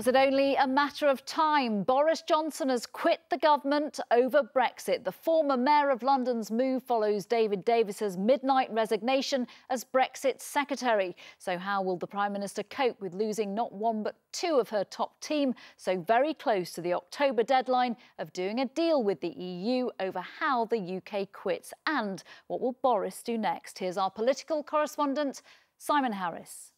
Was it only a matter of time? Boris Johnson has quit the government over Brexit. The former Mayor of London's move follows David Davis's midnight resignation as Brexit secretary. So how will the Prime Minister cope with losing not one but two of her top team, so very close to the October deadline of doing a deal with the EU over how the UK quits? And what will Boris do next? Here's our political correspondent, Simon Harris.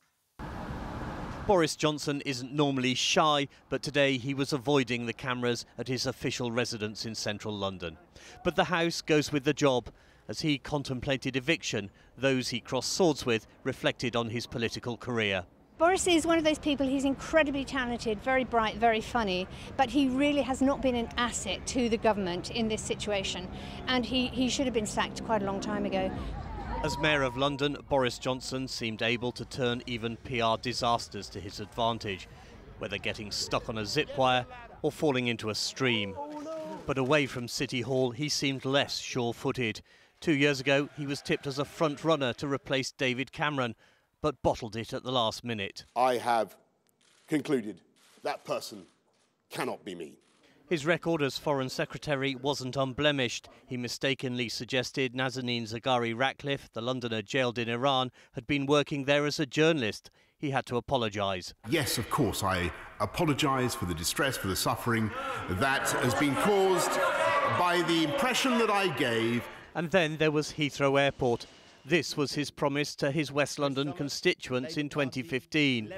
Boris Johnson isn't normally shy, but today he was avoiding the cameras at his official residence in central London. But the House goes with the job. As he contemplated eviction, those he crossed swords with reflected on his political career. Boris is one of those people, he's incredibly talented, very bright, very funny, but he really has not been an asset to the government in this situation. And he should have been sacked quite a long time ago. As Mayor of London, Boris Johnson seemed able to turn even PR disasters to his advantage, whether getting stuck on a zip wire or falling into a stream. But away from City Hall, he seemed less sure-footed. 2 years ago, he was tipped as a front-runner to replace David Cameron, but bottled it at the last minute. I have concluded that person cannot be me. His record as Foreign Secretary wasn't unblemished. He mistakenly suggested Nazanin Zaghari-Ratcliffe, the Londoner jailed in Iran, had been working there as a journalist. He had to apologise. Yes, of course, I apologise for the distress, for the suffering that has been caused by the impression that I gave. And then there was Heathrow Airport. This was his promise to his West London constituents in 2015.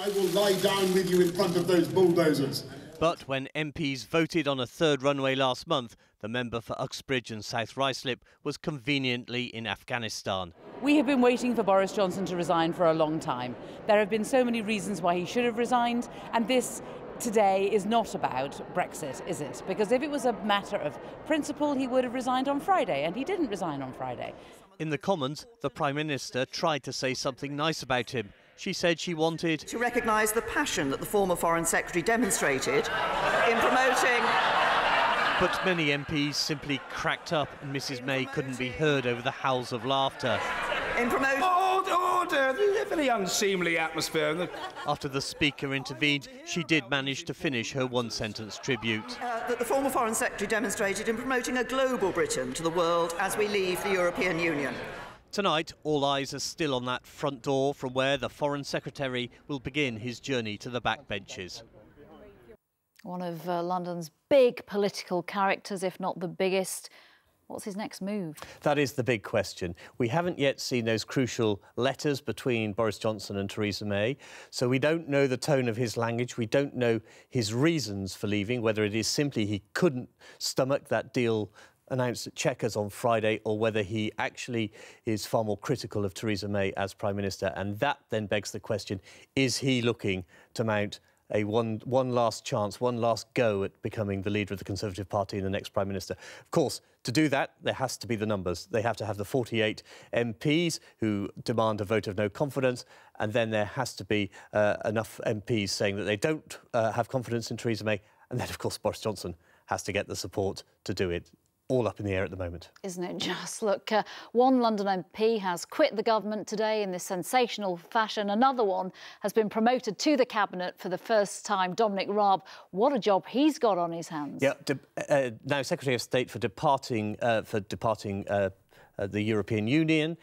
I will lie down with you in front of those bulldozers. But when MPs voted on a third runway last month, the member for Uxbridge and South Ruislip was conveniently in Afghanistan. We have been waiting for Boris Johnson to resign for a long time. There have been so many reasons why he should have resigned, and this today is not about Brexit, is it? Because if it was a matter of principle, he would have resigned on Friday, and he didn't resign on Friday. In the Commons, the Prime Minister tried to say something nice about him. She said she wanted to recognise the passion that the former Foreign Secretary demonstrated in promoting. But many MPs simply cracked up and Mrs May couldn't be heard over the howls of laughter. In promoting. Order! A very unseemly atmosphere. After the Speaker intervened, she did manage to finish her one-sentence tribute. That the former Foreign Secretary demonstrated in promoting a global Britain to the world as we leave the European Union. Tonight, all eyes are still on that front door from where the Foreign Secretary will begin his journey to the backbenches. One of London's big political characters, if not the biggest. What's his next move? That is the big question. We haven't yet seen those crucial letters between Boris Johnson and Theresa May, so we don't know the tone of his language. We don't know his reasons for leaving, whether it is simply he couldn't stomach that deal announced at Chequers on Friday, or whether he actually is far more critical of Theresa May as Prime Minister. And that then begs the question, is he looking to mount a one last chance, one last go at becoming the leader of the Conservative Party and the next Prime Minister? Of course, to do that, there has to be the numbers. They have to have the 48 MPs who demand a vote of no confidence, and then there has to be enough MPs saying that they don't have confidence in Theresa May, and then, of course, Boris Johnson has to get the support to do it. All up in the air at the moment. Isn't it just? Look, one London MP has quit the government today in this sensational fashion. Another one has been promoted to the Cabinet for the first time, Dominic Raab. What a job he's got on his hands. Yeah, now Secretary of State for departing the European Union.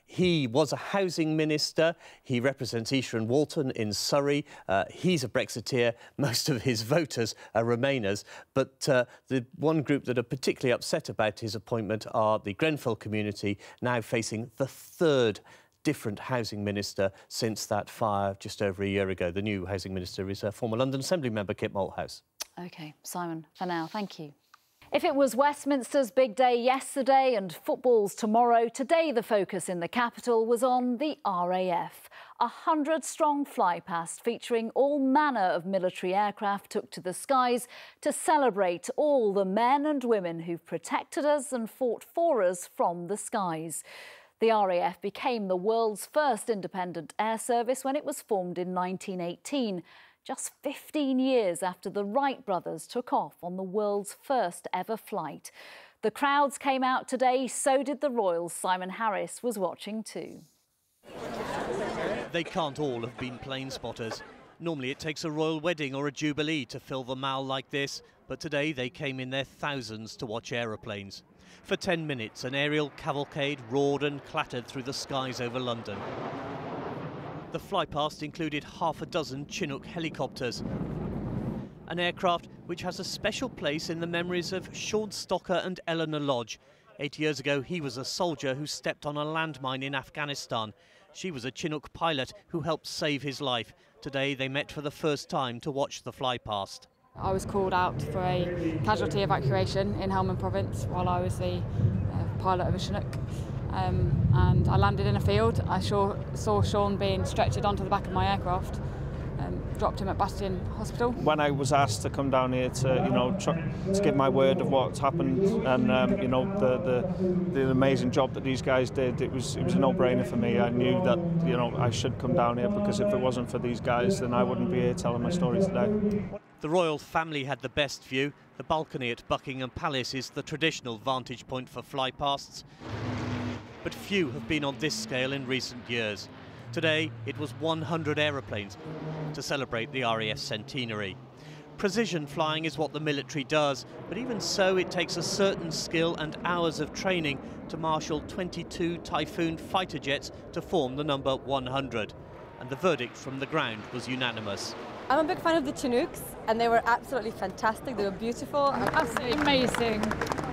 He was a housing minister. He represents Esher and Walton in Surrey. He's a Brexiteer. Most of his voters are Remainers. But the one group that are particularly upset about his appointment are the Grenfell community, now facing the third different housing minister since that fire just over a year ago. The new housing minister is former London Assembly member Kit Malthouse. OK, Simon, for now, thank you. If it was Westminster's big day yesterday and football's tomorrow, today the focus in the capital was on the RAF. 100-strong flypast featuring all manner of military aircraft took to the skies to celebrate all the men and women who've protected us and fought for us from the skies. The RAF became the world's first independent air service when it was formed in 1918. Just 15 years after the Wright brothers took off on the world's first ever flight. The crowds came out today, so did the royals. Simon Harris was watching too. They can't all have been plane spotters. Normally it takes a royal wedding or a jubilee to fill the Mall like this, but today they came in their thousands to watch aeroplanes. For 10 minutes, an aerial cavalcade roared and clattered through the skies over London. The flypast included half a dozen Chinook helicopters, an aircraft which has a special place in the memories of Sean Stocker and Eleanor Lodge. 8 years ago, he was a soldier who stepped on a landmine in Afghanistan. She was a Chinook pilot who helped save his life. Today, they met for the first time to watch the flypast. I was called out for a casualty evacuation in Helmand Province while I was the pilot of a Chinook. And I landed in a field. I saw Sean being stretchered onto the back of my aircraft. Dropped him at Bastion Hospital. When I was asked to come down here to give my word of what's happened and the amazing job that these guys did, it was a no-brainer for me. I knew that I should come down here, because if it wasn't for these guys, then I wouldn't be here telling my story today. The royal family had the best view. The balcony at Buckingham Palace is the traditional vantage point for flypasts, but few have been on this scale in recent years. Today, it was 100 aeroplanes to celebrate the RAF centenary. Precision flying is what the military does, but even so, it takes a certain skill and hours of training to marshal 22 Typhoon fighter jets to form the number 100. And the verdict from the ground was unanimous. I'm a big fan of the Chinooks, and they were absolutely fantastic. They were beautiful. Absolutely amazing.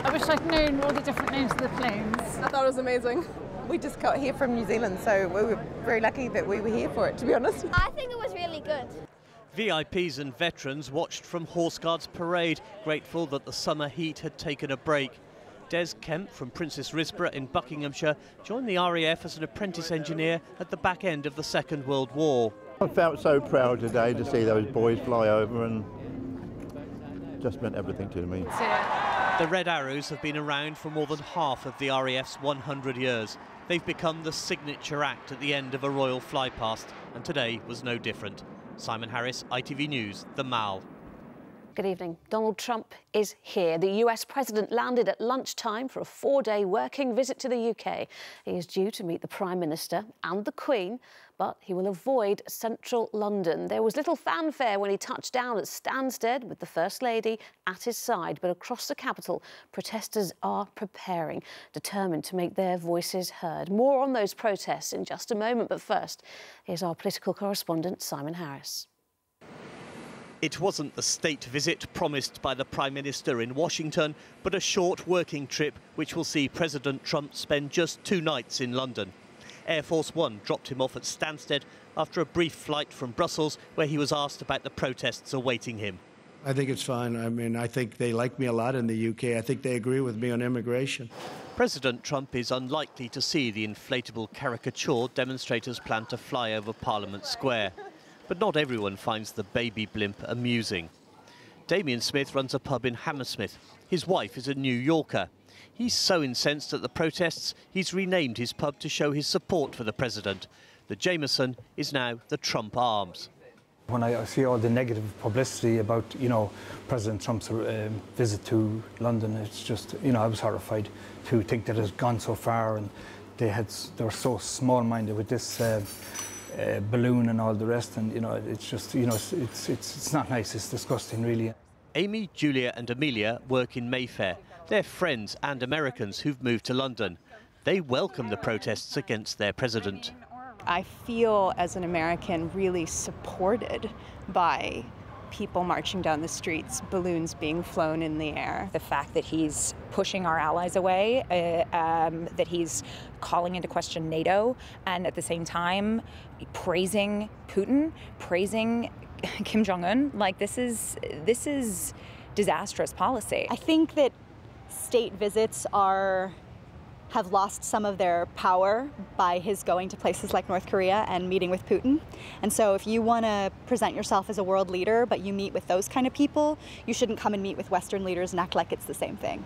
I wish I'd known all the different names of the planes. I thought it was amazing. We just got here from New Zealand, so we were very lucky that we were here for it, to be honest. I think it was really good. VIPs and veterans watched from Horse Guards Parade, grateful that the summer heat had taken a break. Des Kemp from Princess Risborough in Buckinghamshire joined the RAF as an apprentice engineer at the back end of the Second World War. I felt so proud today to see those boys fly over, and just meant everything to me. The Red Arrows have been around for more than half of the RAF's 100 years. They've become the signature act at the end of a royal flypast, and today was no different. Simon Harris, ITV News, The Mall. Good evening. Donald Trump is here. The US president landed at lunchtime for a 4-day working visit to the UK. He is due to meet the Prime Minister and the Queen, but he will avoid central London. There was little fanfare when he touched down at Stansted with the First Lady at his side, but across the capital, protesters are preparing, determined to make their voices heard. More on those protests in just a moment, but first, here's our political correspondent, Simon Harris. It wasn't the state visit promised by the Prime Minister in Washington, but a short working trip which will see President Trump spend just 2 nights in London. Air Force One dropped him off at Stansted after a brief flight from Brussels, where he was asked about the protests awaiting him. I think it's fine. I mean, I think they like me a lot in the UK. I think they agree with me on immigration. President Trump is unlikely to see the inflatable caricature demonstrators plan to fly over Parliament Square. But not everyone finds the baby blimp amusing. Damien Smith runs a pub in Hammersmith. His wife is a New Yorker. He's so incensed at the protests, he's renamed his pub to show his support for the president. The Jameson is now the Trump Arms. When I see all the negative publicity about, President Trump's visit to London, it's just, I was horrified to think that it has gone so far, and they were so small-minded with this balloon and all the rest, and it's just it's not nice. It's disgusting, really. Amy, Julia and Amelia work in Mayfair. They're friends and Americans who've moved to London. They welcome the protests against their president. I feel as an American really supported by people marching down the streets, balloons being flown in the air. The fact that he's pushing our allies away, that he's calling into question NATO, and at the same time praising Putin, praising Kim Jong-un, like this is disastrous policy. I think that state visits have lost some of their power by his going to places like North Korea and meeting with Putin. And so if you want to present yourself as a world leader, but you meet with those kind of people, you shouldn't come and meet with Western leaders and act like it's the same thing.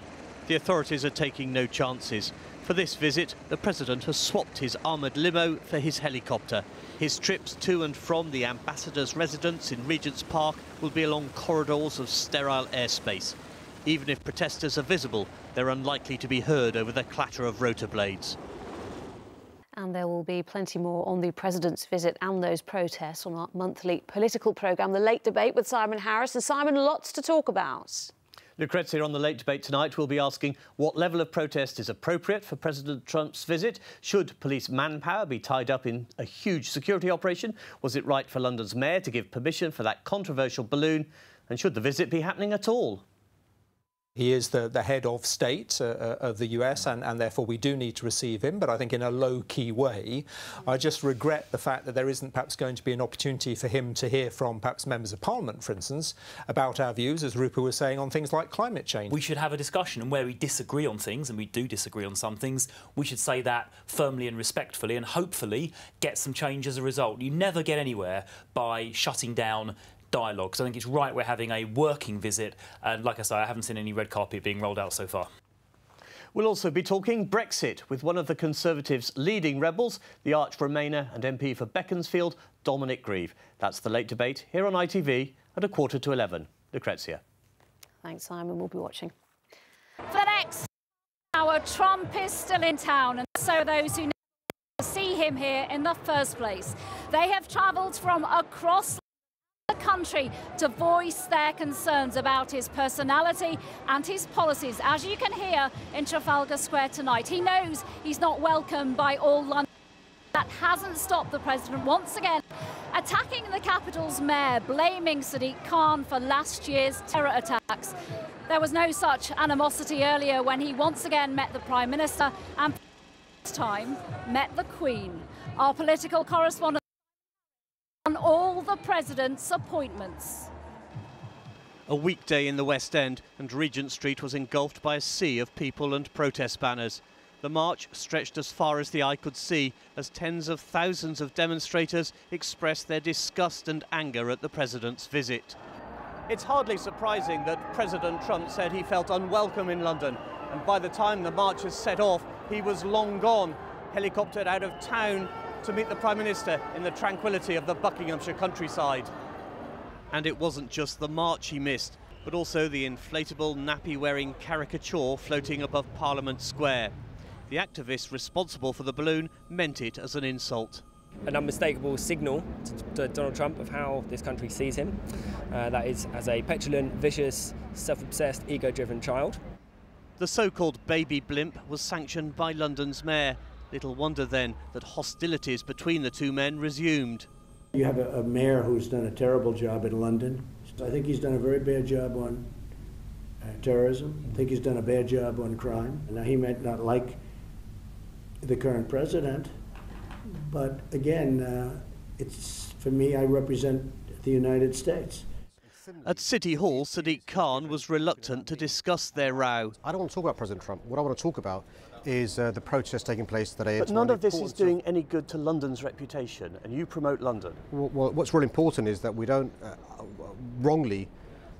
The authorities are taking no chances. For this visit, the president has swapped his armoured limo for his helicopter. His trips to and from the ambassador's residence in Regent's Park will be along corridors of sterile airspace. Even if protesters are visible, they're unlikely to be heard over the clatter of rotor blades. And there will be plenty more on the President's visit and those protests on our monthly political programme, The Late Debate with Simon Harris. And Simon, lots to talk about. Lucrezia, on The Late Debate tonight, we'll be asking what level of protest is appropriate for President Trump's visit. Should police manpower be tied up in a huge security operation? Was it right for London's mayor to give permission for that controversial balloon? And should the visit be happening at all? He is the head of state of the US, and therefore we do need to receive him, but I think in a low-key way. I just regret the fact that there isn't perhaps going to be an opportunity for him to hear from perhaps members of Parliament, for instance, about our views, as Rupa was saying, on things like climate change. We should have a discussion, and where we disagree on things, and we do disagree on some things, we should say that firmly and respectfully, and hopefully get some change as a result. You never get anywhere by shutting down dialogue. So I think it's right we're having a working visit, and like I say, I haven't seen any red carpet being rolled out so far. We'll also be talking Brexit with one of the Conservatives' leading rebels, the arch-Remainer and MP for Beaconsfield, Dominic Grieve. That's The Late Debate here on ITV at 11:15. Lucrezia. Thanks, Simon. We'll be watching. For the next hour, Trump is still in town, and so those who see him here in the first place. They have travelled from across the country to voice their concerns about his personality and his policies. As you can hear in Trafalgar Square tonight, he knows he's not welcome by all London. That hasn't stopped the president once again attacking the capital's mayor, blaming Sadiq Khan for last year's terror attacks. There was no such animosity earlier when he once again met the Prime Minister and this time met the Queen. Our political correspondent on all the president's appointments. A weekday in the West End, and Regent Street was engulfed by a sea of people and protest banners. The march stretched as far as the eye could see as tens of thousands of demonstrators expressed their disgust and anger at the president's visit. It's hardly surprising that President Trump said he felt unwelcome in London, and by the time the marchers set off, he was long gone, helicoptered out of town to meet the Prime Minister in the tranquility of the Buckinghamshire countryside. And it wasn't just the march he missed, but also the inflatable nappy-wearing caricature floating above Parliament Square. The activists responsible for the balloon meant it as an insult. An unmistakable signal to Donald Trump of how this country sees him. That is as a petulant, vicious, self-obsessed, ego-driven child. The so-called baby blimp was sanctioned by London's mayor. Little wonder then that hostilities between the two men resumed. You have a mayor who's done a terrible job in London. I think he's done a very bad job on terrorism. I think he's done a bad job on crime. Now, he might not like the current president, but again, it's, for me, I represent the United States. At City Hall, Sadiq Khan was reluctant to discuss their row. I don't want to talk about President Trump. What I want to talk about is the protests taking place today. But none of this is doing any good to London's reputation, and you promote London. Well, what's really important is that we don't wrongly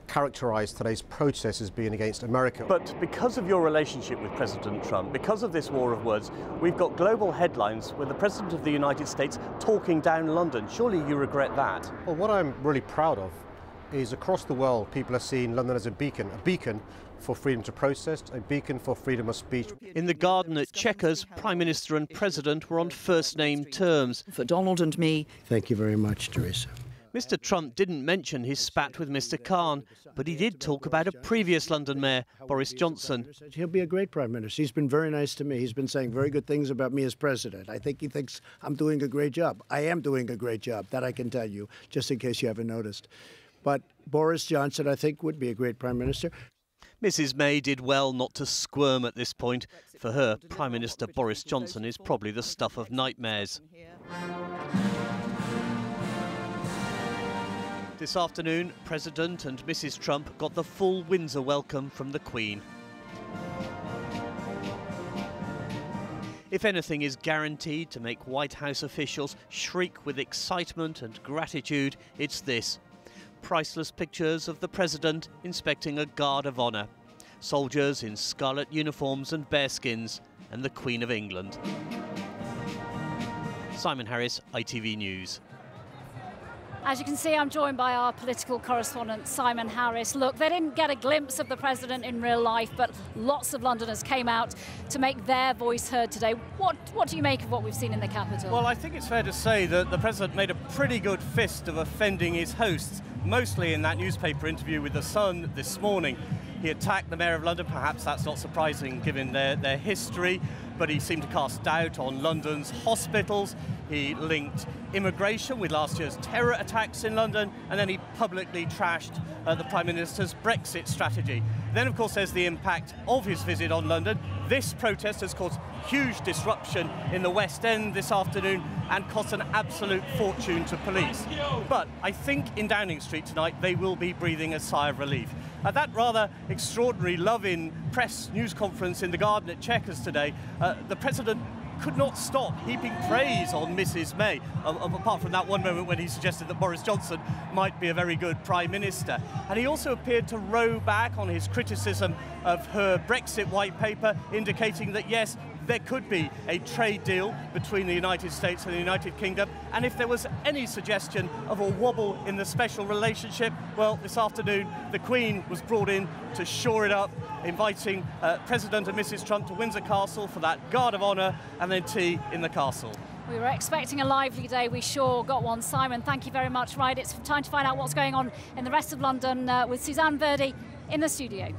characterise today's protests as being against America. But because of your relationship with President Trump, because of this war of words, we've got global headlines with the President of the United States talking down London. Surely you regret that? Well, what I'm really proud of is across the world, people are seeing London as a beacon for freedom to protest, a beacon for freedom of speech. In the garden at Chequers, Prime Minister and President were on first-name terms. For Donald and me. Thank you very much, Teresa. Mr. Trump didn't mention his spat with Mr. Khan, but he did talk about a previous London mayor, Boris Johnson. He'll be a great Prime Minister. He's been very nice to me. He's been saying very good things about me as president. I think he thinks I'm doing a great job. I am doing a great job, that I can tell you, just in case you haven't noticed. But Boris Johnson, I think, would be a great Prime Minister. Mrs. May did well not to squirm at this point. For her, Prime Minister Boris Johnson is probably the stuff of nightmares. This afternoon, President and Mrs. Trump got the full Windsor welcome from the Queen. If anything is guaranteed to make White House officials shriek with excitement and gratitude, it's this. Priceless pictures of the President inspecting a guard of honour. Soldiers in scarlet uniforms and bearskins, and the Queen of England. Simon Harris, ITV News. As you can see, I'm joined by our political correspondent, Simon Harris. Look, they didn't get a glimpse of the president in real life, but lots of Londoners came out to make their voice heard today. What do you make of what we've seen in the capital? Well, I think it's fair to say that the president made a pretty good fist of offending his hosts, mostly in that newspaper interview with The Sun this morning. He attacked the Mayor of London. Perhaps that's not surprising given their history, but he seemed to cast doubt on London's hospitals. He linked immigration with last year's terror attacks in London, and then he publicly trashed the Prime Minister's Brexit strategy. Then, of course, there's the impact of his visit on London. This protest has caused huge disruption in the West End this afternoon and cost an absolute fortune to police. But I think in Downing Street tonight they will be breathing a sigh of relief. At that rather extraordinary Love-in press news conference in the garden at Chequers today, the President could not stop heaping praise on Mrs May, apart from that one moment when he suggested that Boris Johnson might be a very good Prime Minister. And he also appeared to row back on his criticism of her Brexit white paper, indicating that yes, there could be a trade deal between the United States and the United Kingdom, and if there was any suggestion of a wobble in the special relationship, well, this afternoon the Queen was brought in to shore it up, inviting President and Mrs Trump to Windsor Castle for that guard of honour and then tea in the castle. We were expecting a lively day, we sure got one. Simon, thank you very much. Right, it's time to find out what's going on in the rest of London with Suzanne Verdi in the studio.